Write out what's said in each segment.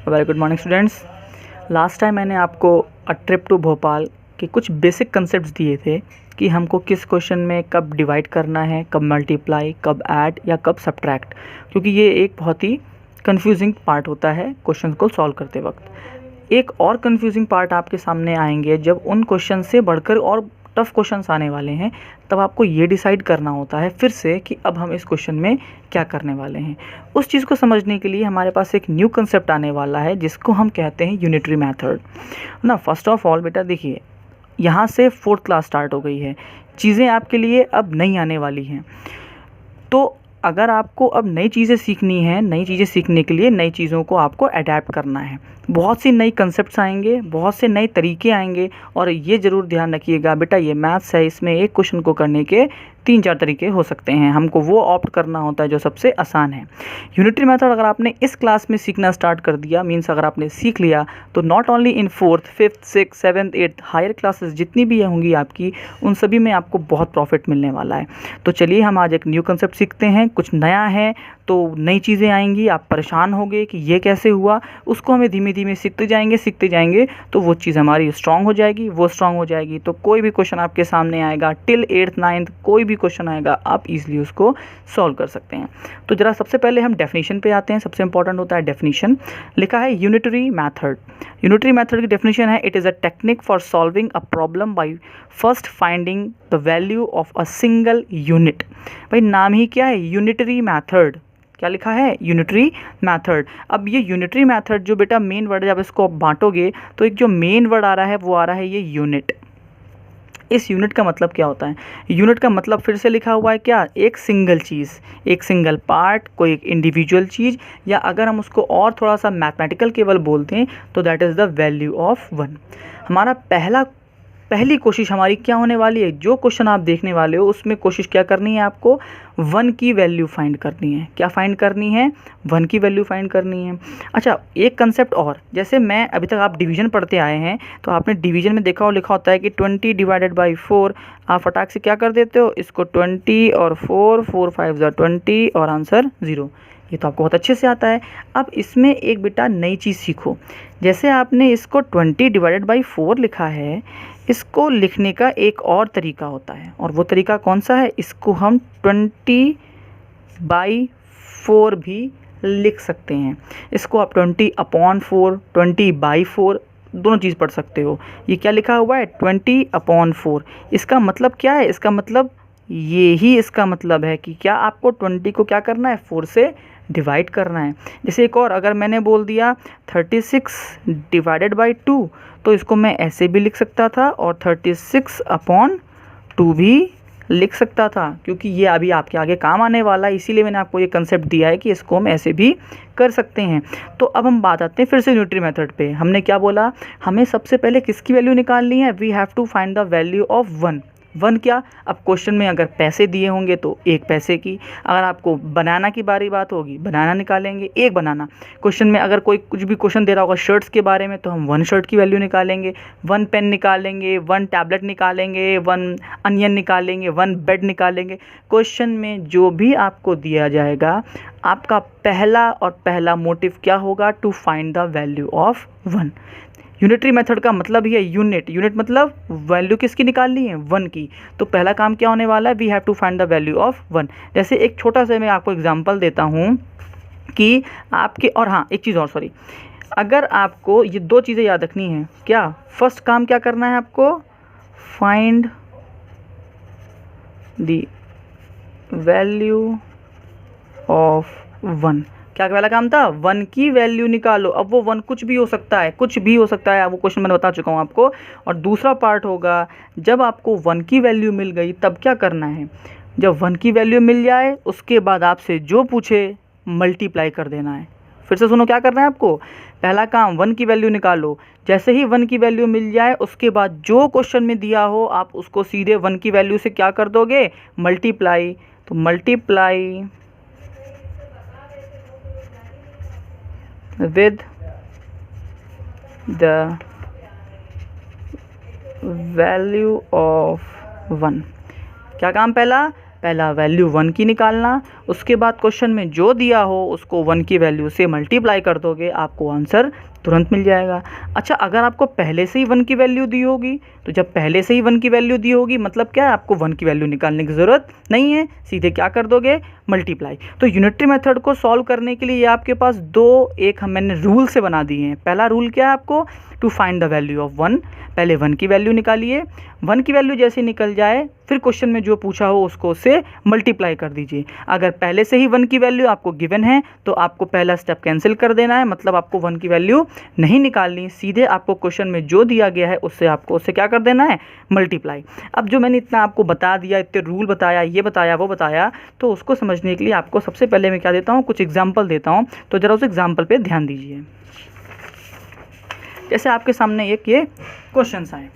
Very good morning students. Last time मैंने आपको a trip to Bhopal के कुछ बेसिक कंसेप्ट्स दिए थे कि हमको किस क्वेश्चन में कब डिवाइड करना है, कब मल्टीप्लाई, कब ऐड या कब सब्ट्रैक्ट, क्योंकि ये एक बहुत ही कंफ्यूजिंग पार्ट होता है क्वेश्चन को सॉल्व करते वक्त। एक और कंफ्यूजिंग पार्ट आपके सामने आएंगे जब उन क्वेश्चन से बढ़कर और टफ क्वेश्चंस आने वाले हैं, तब आपको ये डिसाइड करना होता है फिर से कि अब हम इस क्वेश्चन में क्या करने वाले हैं। उस चीज़ को समझने के लिए हमारे पास एक न्यू कंसेप्ट आने वाला है जिसको हम कहते हैं यूनिटरी मेथड ना। फर्स्ट ऑफ ऑल बेटा देखिए, यहाँ से 4th क्लास स्टार्ट हो गई है, चीज़ें आपके लिए अब नई आने वाली हैं। तो अगर आपको अब नई चीज़ें सीखनी है, नई चीज़ें सीखने के लिए नई चीज़ों को आपको अडेप्ट करना है। बहुत सी नई कंसेप्ट्स आएंगे, बहुत से नए तरीके आएंगे, और ये ज़रूर ध्यान रखिएगा बेटा, ये मैथ्स है, इसमें एक क्वेश्चन को करने के 3-4 तरीके हो सकते हैं। हमको वो ऑप्ट करना होता है जो सबसे आसान है। यूनिटरी मेथड अगर आपने इस क्लास में सीखना स्टार्ट कर दिया, मीन्स अगर आपने सीख लिया, तो not only in 4th, 5th, 6th, 7th, 8th higher classes जितनी भी होंगी आपकी, उन सभी में आपको बहुत प्रॉफिट मिलने वाला है। तो चलिए हम आज एक न्यू कंसेप्ट सीखते हैं। कुछ नया है तो नई चीज़ें आएंगी, आप परेशान होंगे कि ये कैसे हुआ, उसको हमें धीमे धीमे सीखते जाएंगे तो वो चीज़ हमारी स्ट्रांग हो जाएगी। वो स्ट्रांग हो जाएगी तो कोई भी क्वेश्चन आपके सामने आएगा, टिल 8th 9th कोई भी क्वेश्चन आएगा, आप इजीली उसको सॉल्व कर सकते हैं। तो जरा सबसे पहले हम डेफिनेशन पे आते हैं। सबसे इंपॉर्टेंट होता है डेफिनेशन। लिखा है यूनिटरी मेथड। यूनिटरी मेथड की डेफिनेशन है, it is a technique for solving a problem by first finding the value of a single unit. भाई नाम ही क्या है, यूनिटरी मेथड। क्या लिखा है, यूनिटरी मेथड। अब ये यूनिटरी मेथड जो बेटा मेन वर्ड है, जब इसको बांटोगे तो एक जो मेन वर्ड आ रहा है वो आ रहा है ये यूनिट। इस यूनिट का मतलब क्या होता है? यूनिट का मतलब फिर से लिखा हुआ है क्या, एक सिंगल चीज़, एक सिंगल पार्ट, कोई एक इंडिविजुअल चीज़, या अगर हम उसको और थोड़ा सा मैथमेटिकल केवल बोलते हैं तो that is the value of 1। हमारा पहली कोशिश हमारी क्या होने वाली है, जो क्वेश्चन आप देखने वाले हो उसमें कोशिश क्या करनी है, आपको 1 की वैल्यू फाइंड करनी है। क्या फाइंड करनी है, 1 की वैल्यू फाइंड करनी है। अच्छा, एक कंसेप्ट और, जैसे मैं अभी तक आप डिवीजन पढ़ते आए हैं तो आपने डिवीजन में देखा हो, लिखा होता है कि 20 डिवाइडेड बाई 4। आप फटाक से क्या कर देते हो, इसको 20 और 4 5 ज़ा 20 और आंसर 0। ये तो आपको बहुत अच्छे से आता है। अब इसमें एक बेटा नई चीज़ सीखो। जैसे आपने इसको 20 डिवाइडेड बाई 4 लिखा है, इसको लिखने का एक और तरीका होता है, और वो तरीका कौन सा है, इसको हम 20/4 भी लिख सकते हैं। इसको आप 20/4, 20/4 दोनों चीज़ पढ़ सकते हो। ये क्या लिखा हुआ है, 20/4। इसका मतलब क्या है, इसका मतलब ये ही इसका मतलब है कि क्या आपको 20 को क्या करना है, 4 से डिवाइड करना है। जैसे एक और, अगर मैंने बोल दिया 36 डिवाइडेड बाई 2, तो इसको मैं ऐसे भी लिख सकता था और 36/2 भी लिख सकता था, क्योंकि ये अभी आपके आगे काम आने वाला है। इसीलिए मैंने आपको ये कंसेप्ट दिया है कि इसको हम ऐसे भी कर सकते हैं। तो अब हम बात आते हैं फिर से यूनिटरी मेथड पे। हमने क्या बोला, हमें सबसे पहले किसकी वैल्यू निकालनी है, we have to find the value of 1। क्या, अब क्वेश्चन में अगर पैसे दिए होंगे तो 1 पैसे की, अगर आपको बनाना की बात होगी, बनाना निकालेंगे, 1 बनाना। क्वेश्चन में अगर कोई कुछ भी क्वेश्चन दे रहा होगा शर्ट्स के बारे में, तो हम 1 शर्ट की वैल्यू निकालेंगे, 1 पेन निकालेंगे, 1 टैबलेट निकालेंगे, 1 अनियन निकालेंगे, 1 बेड निकालेंगे। क्वेश्चन में जो भी आपको दिया जाएगा, आपका पहला मोटिव क्या होगा, to find the value of 1। Unitary method का मतलब ही है यूनिट मतलब वैल्यू किसकी निकालनी है, 1 की। तो पहला काम क्या होने वाला है, we have to find the value of 1। जैसे एक छोटा सा मैं आपको एग्जांपल देता हूँ कि आपके, और हाँ एक चीज़ और, सॉरी, अगर आपको ये 2 चीज़ें याद रखनी है, क्या फर्स्ट काम क्या करना है आपको, फाइंड द वैल्यू ऑफ 1। क्या पहला काम था, 1 की वैल्यू निकालो। अब वो 1 कुछ भी हो सकता है, वो क्वेश्चन मैंने बता चुका हूँ आपको। और दूसरा पार्ट होगा, जब आपको 1 की वैल्यू मिल गई तब क्या करना है, जब 1 की वैल्यू मिल जाए उसके बाद आपसे जो पूछे मल्टीप्लाई कर देना है। फिर से सुनो, क्या करना है आपको, पहला काम 1 की वैल्यू निकालो। जैसे ही 1 की वैल्यू मिल जाए उसके बाद जो क्वेश्चन में दिया हो आप उसको सीधे 1 की वैल्यू से क्या कर दोगे, मल्टीप्लाई। तो multiply with the value of 1। क्या काम, पहला पहला वैल्यू 1 की निकालना, उसके बाद क्वेश्चन में जो दिया हो उसको 1 की वैल्यू से मल्टीप्लाई कर दोगे, आपको आंसर तुरंत मिल जाएगा। अच्छा, अगर आपको पहले से ही 1 की वैल्यू दी होगी, तो जब पहले से ही 1 की वैल्यू दी होगी मतलब क्या है, आपको 1 की वैल्यू निकालने की ज़रूरत नहीं है, सीधे क्या कर दोगे, मल्टीप्लाई। तो यूनिटरी मेथड को सॉल्व करने के लिए ये आपके पास एक मैंने रूल से बना दिए हैं। पहला रूल क्या है, आपको to find the value of 1, पहले 1 की वैल्यू निकालिए, 1 की वैल्यू जैसे निकल जाए फिर क्वेश्चन में जो पूछा हो उसको उससे मल्टीप्लाई कर दीजिए। अगर पहले से ही 1 की वैल्यू आपको गिवन है तो आपको पहला स्टेप कैंसिल कर देना है, मतलब आपको 1 की वैल्यू नहीं निकालनी, सीधे आपको क्वेश्चन में जो दिया गया है उससे क्या कर देना है, मल्टीप्लाई। अब जो मैंने इतना आपको बता दिया, इतने रूल बताया, ये बताया, वो बताया, तो उसको समझने के लिए आपको सबसे पहले मैं क्या देता हूँ, कुछ एग्जाम्पल देता हूँ। तो ज़रा उस एग्जाम्पल पर ध्यान दीजिए। जैसे आपके सामने एक ये क्वेश्चन आए।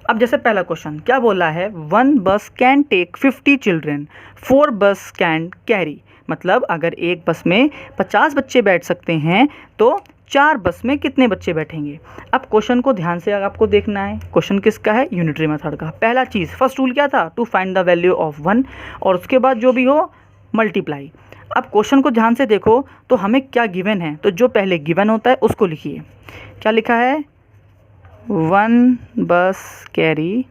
अब जैसे पहला क्वेश्चन क्या बोला है, 1 बस कैन टेक 50 चिल्ड्रेन, 4 बस कैन कैरी। मतलब अगर एक बस में 50 बच्चे बैठ सकते हैं तो 4 बस में कितने बच्चे बैठेंगे। अब क्वेश्चन को ध्यान से आपको देखना है। क्वेश्चन किसका है, यूनिटरी मेथड का। पहला चीज़, फर्स्ट रूल क्या था, to find the value of 1, और उसके बाद जो भी हो मल्टीप्लाई। अब क्वेश्चन को ध्यान से देखो तो हमें क्या गिवन है, तो जो पहले गिवन होता है उसको लिखिए। क्या लिखा है, 1 बस कैरी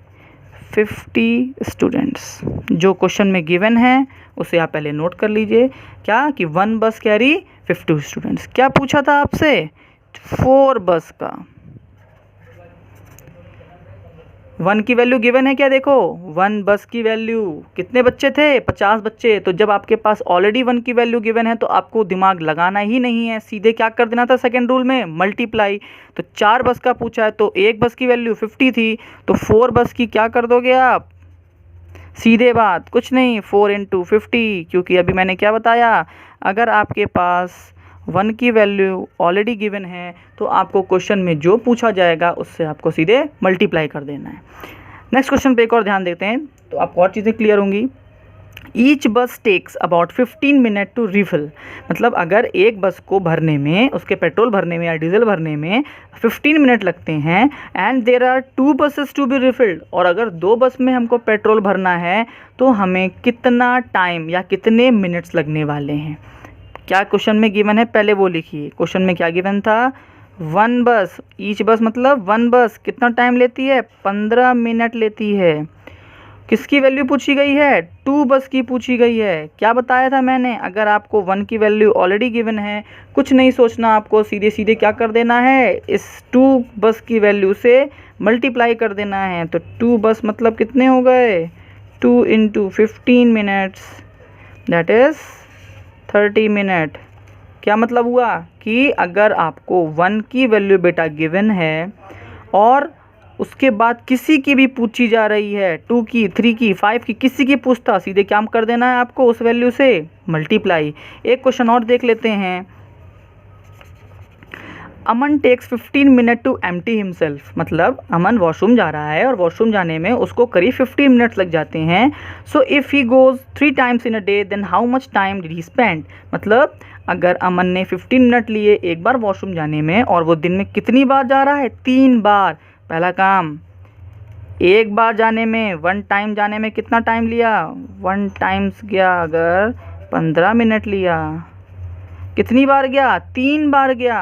50 स्टूडेंट्स। जो क्वेश्चन में गिवन है उसे आप पहले नोट कर लीजिए। क्या कि 1 बस कैरी 50 स्टूडेंट्स। क्या पूछा था आपसे, 4 बस का। 1 की वैल्यू गिवन है क्या, देखो 1 बस की वैल्यू कितने बच्चे थे, 50 बच्चे। तो जब आपके पास ऑलरेडी 1 की वैल्यू गिवन है तो आपको दिमाग लगाना ही नहीं है, सीधे क्या कर देना था, सेकंड रूल में मल्टीप्लाई। तो 4 बस का पूछा है तो एक बस की वैल्यू 50 थी, तो 4 बस की क्या कर दोगे आप, सीधे बात, कुछ नहीं, 4 × 50। क्योंकि अभी मैंने क्या बताया, अगर आपके पास 1 की वैल्यू ऑलरेडी गिवन है तो आपको क्वेश्चन में जो पूछा जाएगा उससे आपको सीधे मल्टीप्लाई कर देना है। नेक्स्ट क्वेश्चन पे एक और ध्यान देते हैं तो आपको और चीज़ें क्लियर होंगी। Each bus takes about 15 minute to refill. मतलब अगर एक बस को भरने में, उसके पेट्रोल भरने में या डीजल भरने में 15 मिनट लगते हैं, and there are 2 buses to be refilled, और अगर 2 बस में हमको पेट्रोल भरना है तो हमें कितना टाइम या कितने मिनट्स लगने वाले हैं। क्या क्वेश्चन में गिवन है, पहले वो लिखिए। क्वेश्चन में क्या गिवन था, 1 बस, ईच बस मतलब 1 बस कितना टाइम लेती है, 15 मिनट लेती है। किसकी वैल्यू पूछी गई है, 2 बस की पूछी गई है। क्या बताया था मैंने, अगर आपको 1 की वैल्यू ऑलरेडी गिवन है, कुछ नहीं सोचना, आपको सीधे सीधे क्या कर देना है, इस 2 बस की वैल्यू से मल्टीप्लाई कर देना है। तो 2 बस मतलब कितने हो गए, 2 × 15 मिनट्स, दैट इज़ 30 मिनट। क्या मतलब हुआ कि अगर आपको 1 की वैल्यू बेटा गिवन है और उसके बाद किसी की भी पूछी जा रही है, 2 की, 3 की, 5 की, किसी की पूछता, सीधे क्या कर देना है आपको, उस वैल्यू से मल्टीप्लाई। एक क्वेश्चन और देख लेते हैं। Aman takes 15 minute to empty himself. मतलब अमन वॉशरूम जा रहा है और वॉशरूम जाने में उसको करीब 15 मिनट्स लग जाते हैं। So if he goes 3 times in a day then how much time did he spend. मतलब अगर अमन ने 15 मिनट लिए एक बार वॉशरूम जाने में और वो दिन में कितनी बार जा रहा है, 3 बार। पहला काम, एक बार जाने में, 1 टाइम जाने में कितना टाइम लिया, 1 टाइम्स गया अगर 15 मिनट लिया। कितनी बार गया, 3 बार गया।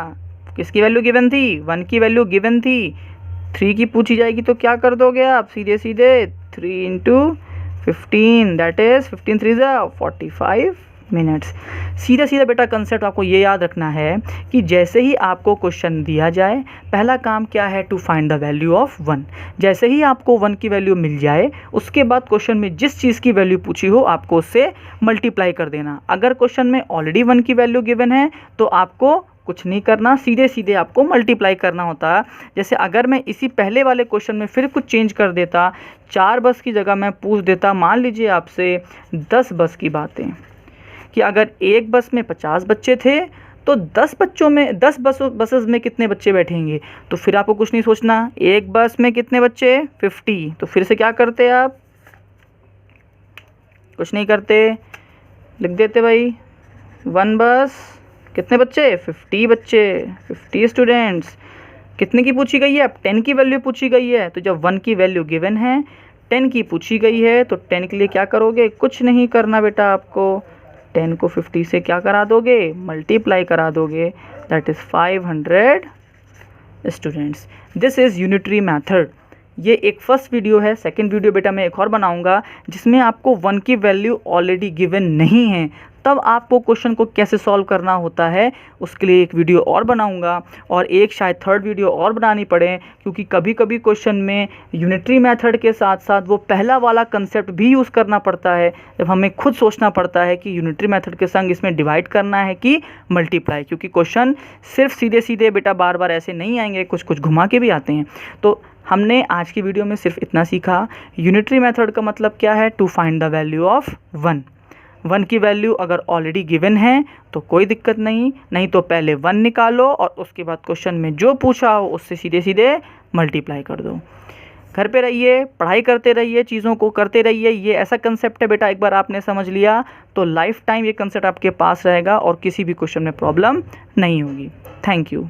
किसकी वैल्यू गिवन थी, 1 की वैल्यू गिवन थी। 3 की पूछी जाएगी तो क्या कर दोगे आप, सीधे सीधे 3 × 15, दैट इज़ 15 3 45 मिनट्स। सीधा सीधा बेटा कंसेप्ट आपको ये याद रखना है कि जैसे ही आपको क्वेश्चन दिया जाए, पहला काम क्या है, to find the value of 1। जैसे ही आपको 1 की वैल्यू मिल जाए उसके बाद क्वेश्चन में जिस चीज़ की वैल्यू पूछी हो आपको उससे मल्टीप्लाई कर देना। अगर क्वेश्चन में ऑलरेडी 1 की वैल्यू गिवन है तो आपको कुछ नहीं करना, सीधे सीधे आपको मल्टीप्लाई करना होता। जैसे अगर मैं इसी पहले वाले क्वेश्चन में फिर कुछ चेंज कर देता, 4 बस की जगह मैं पूछ देता, मान लीजिए आपसे 10 बस की बातें, कि अगर एक बस में 50 बच्चे थे तो 10 बच्चों में 10 बसेस में कितने बच्चे बैठेंगे। तो फिर आपको कुछ नहीं सोचना, एक बस में कितने बच्चे, 50। तो फिर से क्या करते आप, कुछ नहीं करते, लिख देते भाई 1 बस, कितने बच्चे, 50 बच्चे, 50 स्टूडेंट्स। कितने की पूछी गई है, अब 10 की वैल्यू पूछी गई है। तो जब 1 की वैल्यू गिवन है, 10 की पूछी गई है तो 10 के लिए क्या करोगे, कुछ नहीं करना बेटा आपको, 10 को 50 से क्या करा दोगे, मल्टीप्लाई करा दोगे, that is 500 students. This is unitary method. ये एक फर्स्ट वीडियो है, सेकंड वीडियो बेटा मैं एक और बनाऊंगा जिसमें आपको 1 की वैल्यू ऑलरेडी गिवन नहीं है, तब आपको क्वेश्चन को कैसे सॉल्व करना होता है उसके लिए एक वीडियो और बनाऊंगा, और एक शायद थर्ड वीडियो और बनानी पड़े, क्योंकि कभी कभी क्वेश्चन में यूनिटरी मेथड के साथ साथ वो पहला वाला कंसेप्ट भी यूज़ करना पड़ता है, जब हमें खुद सोचना पड़ता है कि यूनिटरी मेथड के संग इसमें डिवाइड करना है कि मल्टीप्लाई, क्योंकि क्वेश्चन सिर्फ सीधे सीधे बेटा बार बार ऐसे नहीं आएंगे, कुछ कुछ घुमा के भी आते हैं। तो हमने आज की वीडियो में सिर्फ इतना सीखा। यूनिटरी मेथड का मतलब क्या है, to find the value of 1 की वैल्यू अगर ऑलरेडी गिवन है तो कोई दिक्कत नहीं तो पहले 1 निकालो और उसके बाद क्वेश्चन में जो पूछा हो उससे सीधे सीधे मल्टीप्लाई कर दो। घर पे रहिए, पढ़ाई करते रहिए, चीज़ों को करते रहिए। ये ऐसा कंसेप्ट है बेटा, एक बार आपने समझ लिया तो लाइफ टाइम ये कंसेप्ट आपके पास रहेगा और किसी भी क्वेश्चन में प्रॉब्लम नहीं होगी। Thank you.